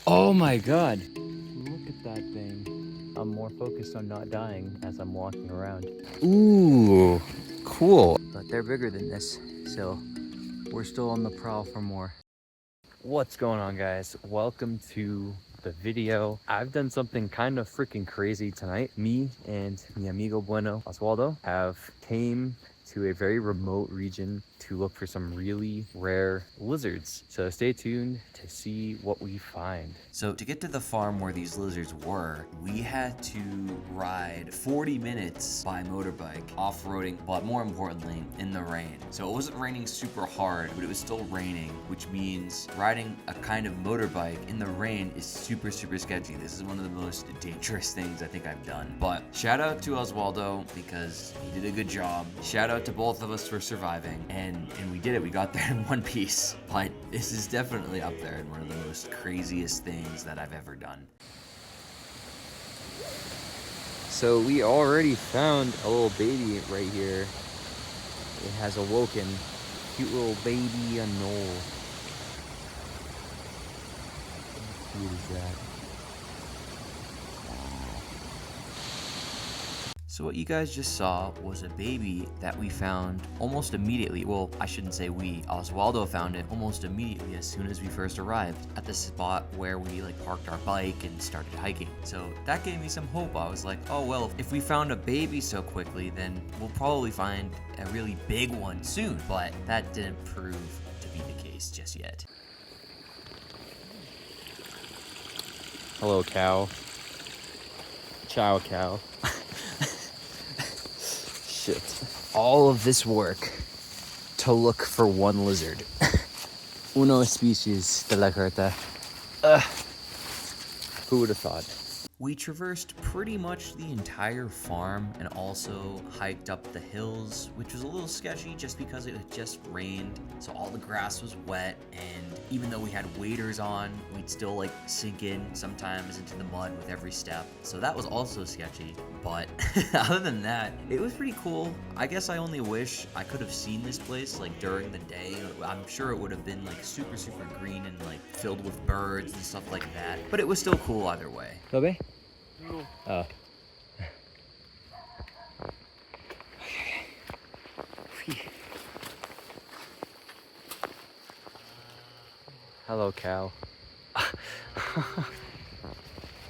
Oh my god. Look at that thing. I'm more focused on not dying as I'm walking around. Ooh, cool. But they're bigger than this, so we're still on the prowl for more. What's going on, guys? Welcome to the video. I've done something kind of freaking crazy tonight. Me and mi amigo bueno Oswaldo have came to a very remote region to look for some really rare lizards. So stay tuned to see what we find. So to get to the farm where these lizards were, we had to ride 40 minutes by motorbike, off-roading, but more importantly, in the rain. So it wasn't raining super hard, but it was still raining, which means riding a kind of motorbike in the rain is super sketchy. This is one of the most dangerous things I think I've done. But shout out to Oswaldo because he did a good job. Shout out to both of us for surviving, and we did it. We got there in one piece. But this is definitely up there in one of the most craziest things that I've ever done. So we already found a little baby right here. It has awoken. Cute little baby anole. How cute is that? So what you guys just saw was a baby that we found almost immediately. Well, I shouldn't say we. Oswaldo found it almost immediately as soon as we first arrived at the spot where we parked our bike and started hiking. So that gave me some hope. I was like, oh well, if we found a baby so quickly, then we'll probably find a really big one soon. But that didn't prove to be the case just yet. Hello, cow. Ciao, cow. Shit. All of this work to look for one lizard. Uno species de la carta. Who would have thought? We traversed pretty much the entire farm and also hiked up the hills, which was a little sketchy just because it had just rained, so all the grass was wet, and even though we had waders on, we'd still sink in sometimes into the mud with every step, so that was also sketchy. But other than that, it was pretty cool. I guess I only wish I could have seen this place during the day. I'm sure it would have been super green and filled with birds and stuff like that, but it was still cool either way. Kobe? Oh. Hello, cow.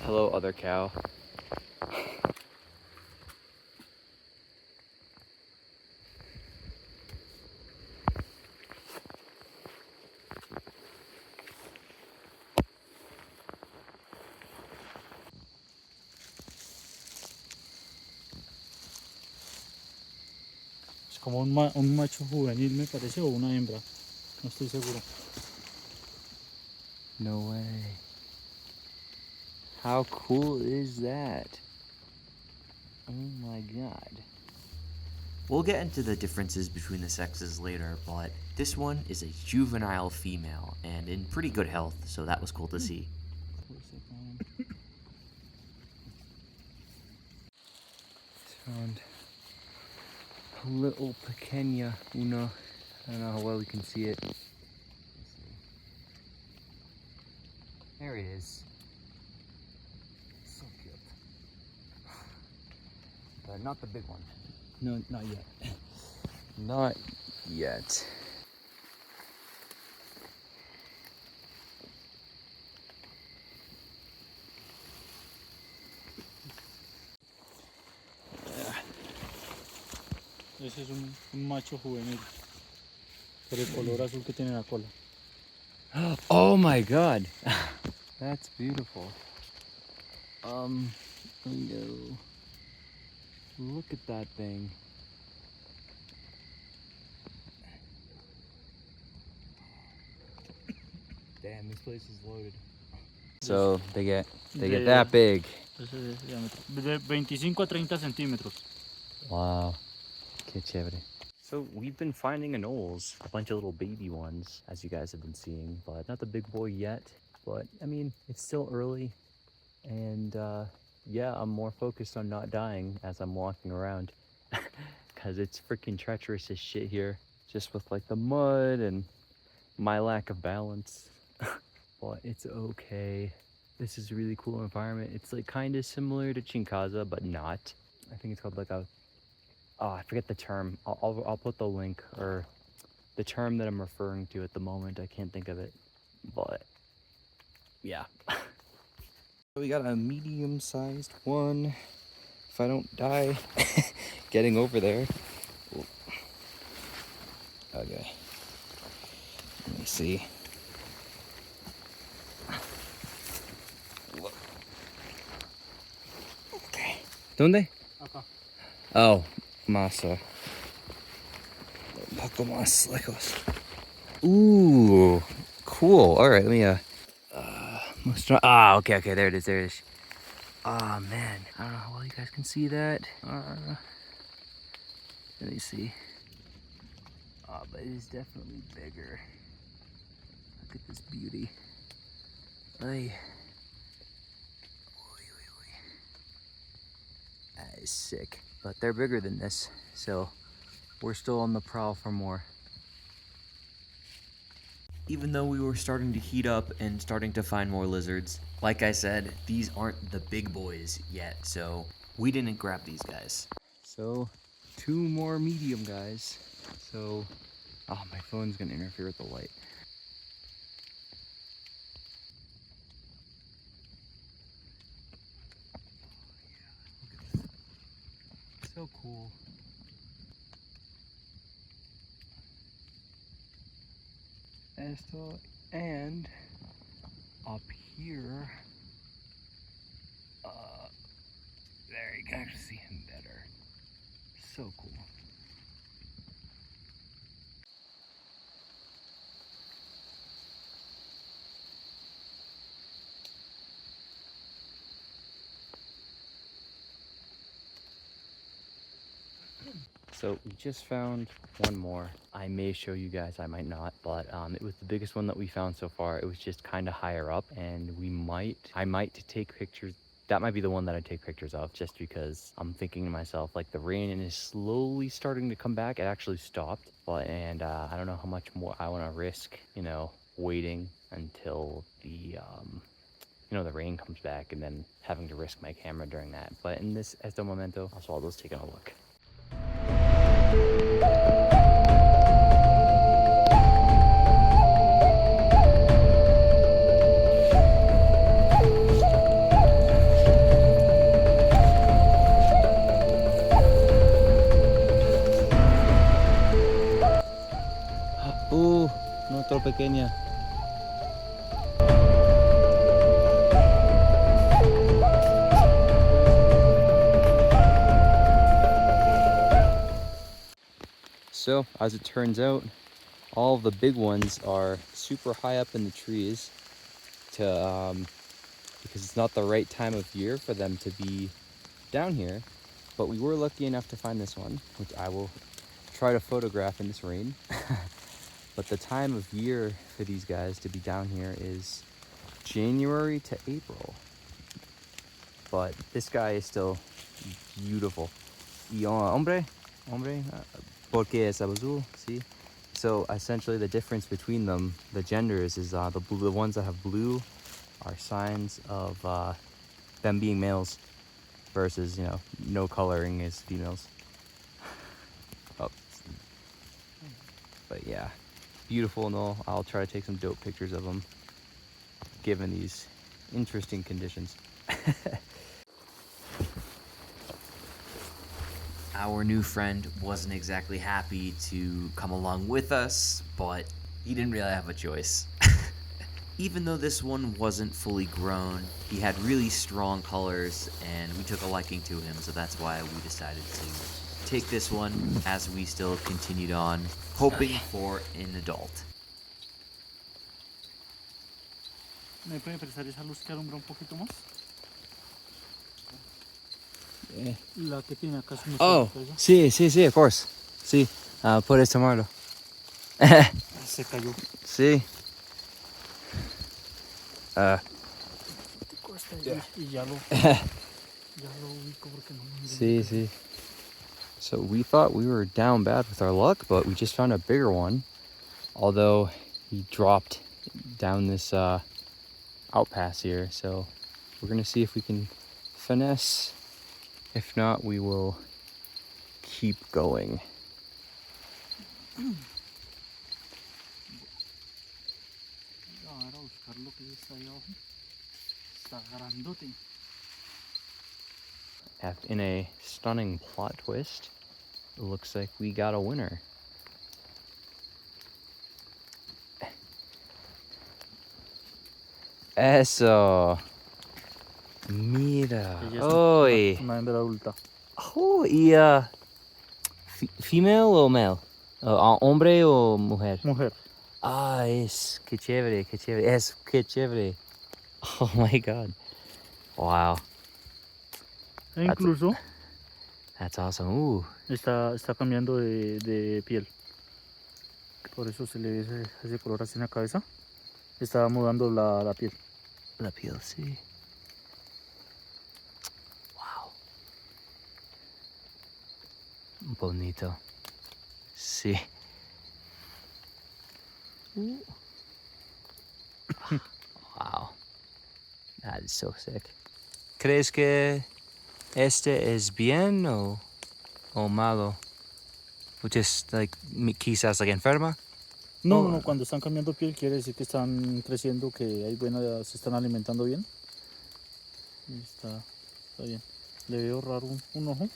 Hello, other cow. Como un macho juvenil, me parece, o una hembra. No estoy seguro. No way. How cool is that? Oh my god. We'll get into the differences between the sexes later, but this one is a juvenile female and in pretty good health, so that was cool to see. Found a little pequeña uno. I don't know how well you can see it. Let's see. There he is. So cute. But not the big one. No, not yet. Not yet. Ese es un macho juvenil. Por el color azul que tiene la cola. Oh my god. That's beautiful. No. Look at that thing. Damn, this place is loaded. So they get that big. Ese es el diámetro. De 25 a 30 centímetros. Wow. Qué chévere. So we've been finding anoles, a bunch of little baby ones, as you guys have been seeing, but not the big boy yet. But I mean, it's still early, and yeah, I'm more focused on not dying as I'm walking around, because it's freaking treacherous as shit here, just with the mud and my lack of balance. but it's okay. This is a really cool environment. It's like kind of similar to Chinkaza, but not. I think it's called like a, oh, I forget the term. I'll put the link or the term that I'm referring to at the moment. I can't think of it, but yeah. We got a medium-sized one. If I don't die getting over there. Ooh. Okay. Let me see. Look. Okay. ¿Dónde? Acá. Oh, masa. Un poco más lejos. Ooh, cool. All right, let me okay, there it is. Ah, man, I don't know how well you guys can see that. Let me see. But it is definitely bigger. Look at this beauty. Ay. That is sick. But they're bigger than this, so we're still on the prowl for more. Even though we were starting to heat up and starting to find more lizards, like I said, these aren't the big boys yet, so we didn't grab these guys. So, 2 more medium guys. So, oh, my phone's gonna interfere with the light. So cool. Esto, and up here, there you can actually see him better. So cool. So we just found one more. I may show you guys, I might not, but it was the biggest one that we found so far. It was just kind of higher up, and I might take pictures. That might be the one that I take pictures of, just because I'm thinking to myself, like, the rain is slowly starting to come back. It actually stopped, but I don't know how much more I want to risk, you know, waiting until the the rain comes back and then having to risk my camera during that. But in this Esto Momento, Osvaldo's taking a look. No, otro pequeña. So, as it turns out, all of the big ones are super high up in the trees because it's not the right time of year for them to be down here. But we were lucky enough to find this one, which I will try to photograph in this rain. But the time of year for these guys to be down here is January to April. But this guy is still beautiful. Y hombre, porque es azul, see? So essentially the difference between them, the genders, is the ones that have blue are signs of them being males versus, no coloring is females. Oh. But yeah, beautiful and all. I'll try to take some dope pictures of them given these interesting conditions. Our new friend wasn't exactly happy to come along with us, but he didn't really have a choice. Even though this one wasn't fully grown, he had really strong colors and we took a liking to him, so that's why we decided to take this one as we still continued on, hoping for an adult. ¿Me puede prestar esa luz que alumbra un poquito más? La que tiene acá es un Oh, sí, of course. Sí, puedes tomarlo. Se cayó. Sí. Y ya lo ubico porque no me Sí. So we thought we were down bad with our luck, but we just found a bigger one. Although he dropped down this outpass here, so we're gonna see if we can finesse. If not, we will keep going. Ahora buscar lo que está ahí abajo. Está grandote. In a stunning plot twist, it looks like we got a winner. Eso. Mira. Ella es Oy. una hembra adulta. Oh, y female o male? Hombre o mujer? Mujer. Ah, qué chévere, qué chévere. Qué chévere. Oh my god. Wow. E incluso That's awesome. está cambiando de piel. Por eso se le ve ese color así en la cabeza. Está mudando la piel. La piel, sí. Wow. Bonito. Sí. Wow. That is so sick. ¿Crees que este es bien o malo? O just like quizás like enferma? No, cuando están cambiando piel quiere decir que están creciendo, que hay se están alimentando bien. Y está bien. Le veo raro un ojo.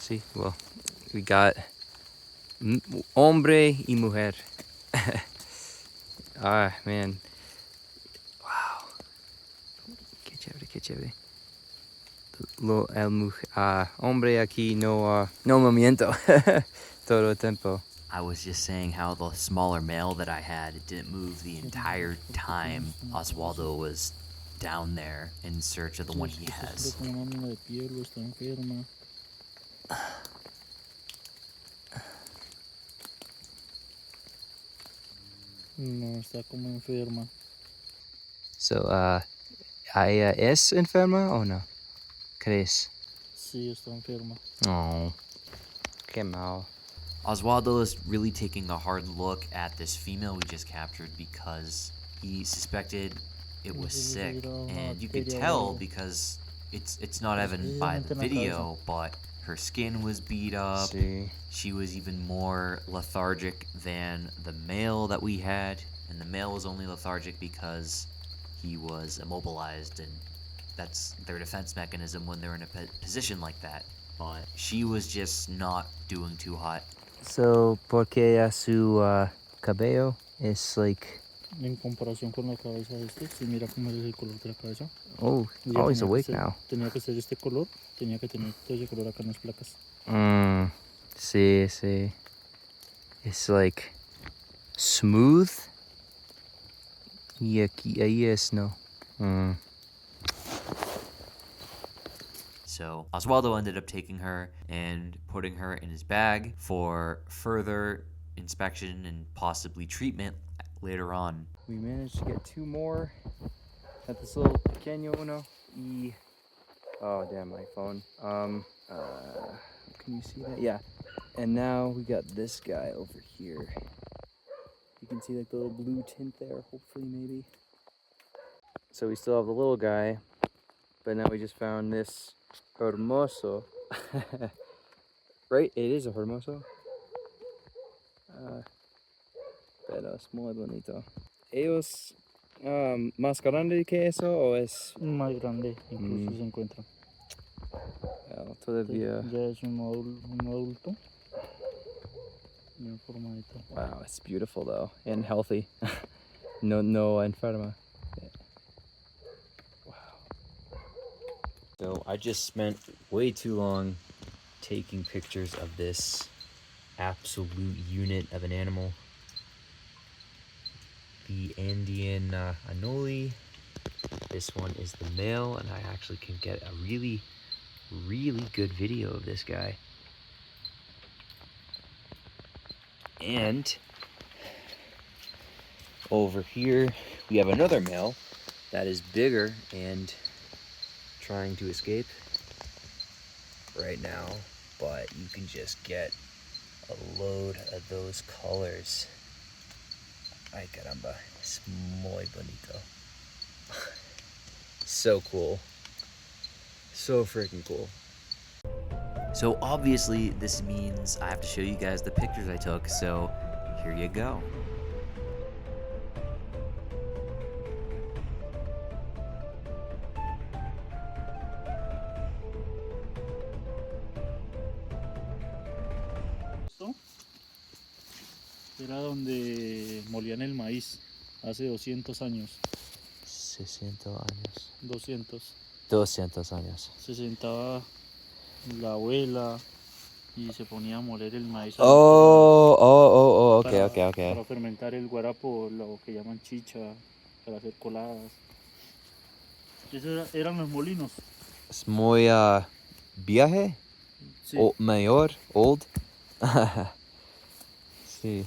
Sí, well, we got hombre y mujer. Ah, man. Wow. Qué chévere, qué chévere. Hombre aquí no movimiento todo el tiempo. I was just saying how the smaller male that I had, it didn't move the entire time Oswaldo was down there in search of the one he has. Como una mina de piel o está enferma. No, está como enferma. So, ¿ella es enferma o no? ¿Crees? Sí, está enferma. Oh, qué mal. Oswaldo is really taking a hard look at this female we just captured because he suspected it was sick, and you could tell because it's not evident by the video, but her skin was beat up. Sí. She was even more lethargic than the male that we had, and the male was only lethargic because he was immobilized, and that's their defense mechanism when they're in a position like that. But she was just not doing too hot. So, porque su cabello es like... En comparación con la cabeza de este, si mira cómo es el color de la cabeza. Oh, he's awake now. Tenía que ser este color, tenía que tener todo ese color acá en las placas. Sí, sí. It's like smooth. Y aquí, ahí es no. So Oswaldo ended up taking her and putting her in his bag for further inspection and possibly treatment later on. We managed to get 2 more at this little pequeño uno. Oh, damn, my phone. Can you see that? Yeah. And now we got this guy over here. You can see like the little blue tint there, hopefully, maybe. So we still have the little guy, but now we just found this hermoso. Right? It is a hermoso. Pero es muy bonito. ¿Ellos más grande que eso o es? Más grande, incluso se encuentran. Well, todavía. Ya es un adulto. Bien formadito. Wow, it's beautiful though, and healthy. no enferma. Yeah. Wow. So I just spent way too long taking pictures of this absolute unit of an animal. The Andean anole. This one is the male, and I actually can get a really good video of this guy. And over here we have another male that is bigger and trying to escape right now, but you can just get a load of those colors. Ay caramba, es muy bonito. So cool. So freaking cool. So obviously this means I have to show you guys the pictures I took, so here you go. Esto era donde molían el maíz hace 200 años. 600 años. 200. 200 años. Se sentaba la abuela y se ponía a moler el maíz. Okay, okay, okay. Para fermentar el guarapo, lo que llaman chicha, para hacer coladas. Esos eran los molinos. Es muy viaje, Sí. mayor, old. Sí.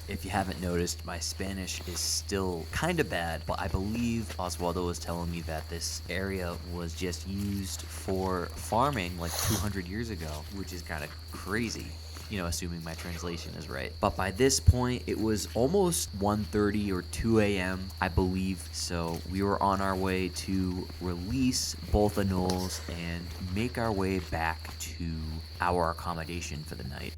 If you haven't noticed, my Spanish is still kind of bad, but I believe Oswaldo was telling me that this area was just used for farming like 200 years ago, which is kind of crazy, you know, assuming my translation is right. But by this point, it was almost 1:30 or 2 a.m., I believe, so we were on our way to release both anoles and make our way back to our accommodation for the night.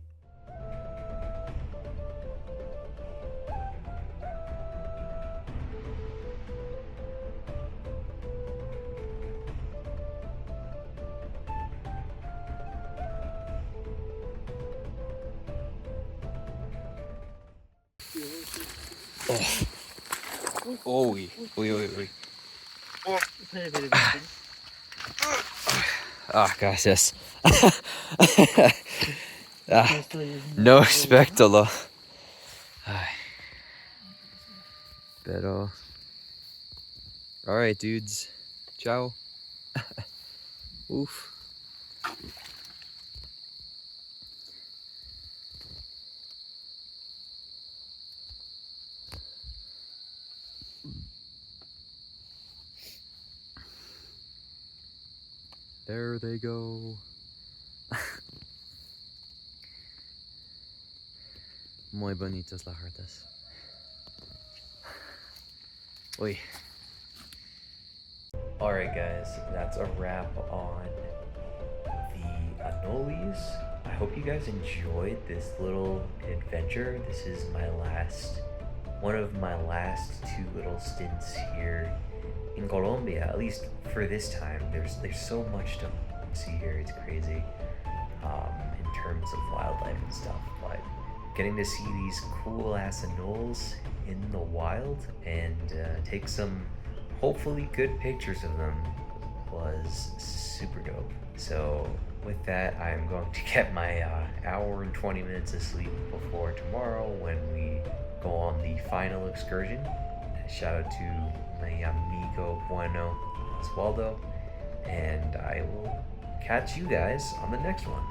Uy. Ah, gracias. No espectáculo. Pero. Alright, dudes. Ciao. Oof. There they go. Muy bonitas las hartas. Uy. Alright guys, that's a wrap on the Anoles. I hope you guys enjoyed this little adventure. This is one of my last 2 little stints here in Colombia, at least for this time. There's so much to see here, it's crazy, in terms of wildlife and stuff, but getting to see these cool ass anoles in the wild and take some hopefully good pictures of them was super dope. So with that, I'm going to get my hour and 20 minutes of sleep before tomorrow when we go on the final excursion. Shout out to my amigo bueno Oswaldo, and I will catch you guys on the next one.